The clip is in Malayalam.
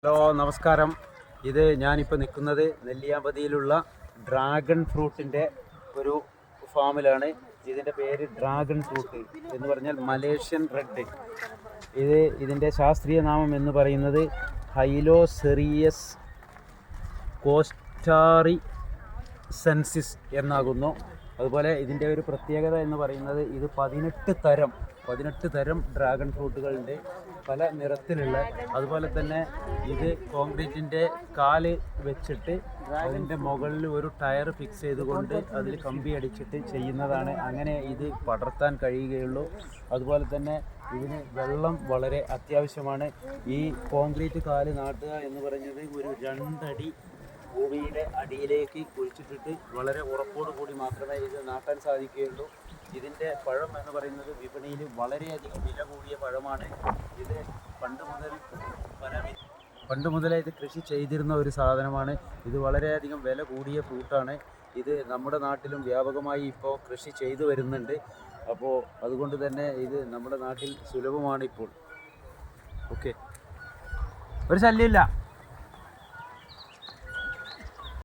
ഹലോ നമസ്കാരം. ഇത് ഞാനിപ്പോൾ നിൽക്കുന്നത് നെല്ലിയാമ്പതിയിലുള്ള ഡ്രാഗൺ ഫ്രൂട്ടിൻ്റെ ഒരു ഫാമിലാണ്. ഇതിൻ്റെ പേര് ഡ്രാഗൺ ഫ്രൂട്ട് എന്ന് പറഞ്ഞാൽ മലേഷ്യൻ റെഡ്. ഇതിൻ്റെ ശാസ്ത്രീയ നാമം എന്ന് പറയുന്നത് ഹൈലോസെറിയസ് കോസ്റ്റാറിസെൻസിസ് എന്നാകുന്നു. അതുപോലെ ഇതിൻ്റെ ഒരു പ്രത്യേകത എന്ന് പറയുന്നത് ഇത് 18 തരം ഡ്രാഗൺ ഫ്രൂട്ടുകളുണ്ട്, പല നിറത്തിലുള്ള. അതുപോലെ തന്നെ ഇത് കോൺക്രീറ്റിൻ്റെ കാല് വെച്ചിട്ട് അതിൻ്റെ മുകളിൽ ഒരു ടയർ ഫിക്സ് ചെയ്തുകൊണ്ട് അതിൽ കമ്പി അടിച്ചിട്ട് ചെയ്യുന്നതാണ്. അങ്ങനെ ഇത് പടർത്താൻ കഴിയുകയുള്ളൂ. അതുപോലെ തന്നെ ഇതിന് വെള്ളം വളരെ അത്യാവശ്യമാണ്. ഈ കോൺക്രീറ്റ് കാല് നാട്ടുക എന്ന് പറയുന്നത് ഒരു 2 അടി ഭൂമിയുടെ അടിയിലേക്ക് കുഴിച്ചിട്ടിട്ട് വളരെ ഉറപ്പോടുകൂടി മാത്രമേ ഇത് നാട്ടാൻ സാധിക്കുകയുള്ളൂ. ഇതിൻ്റെ പഴം എന്ന് പറയുന്നത് വിപണിയിൽ വളരെയധികം വില കൂടിയ പഴമാണ്. ഇത് പണ്ട് മുതലേ ഇത് കൃഷി ചെയ്തിരുന്ന ഒരു സാധനമാണ്. ഇത് വളരെയധികം വില കൂടിയ ഫ്രൂട്ടാണ്. ഇത് നമ്മുടെ നാട്ടിലും വ്യാപകമായി ഇപ്പോൾ കൃഷി ചെയ്തു വരുന്നുണ്ട്. അപ്പോൾ അതുകൊണ്ട് തന്നെ ഇത് നമ്മുടെ നാട്ടിൽ സുലഭമാണ് ഇപ്പോൾ. ഓക്കെ, ഒരു ശല്യമില്ല.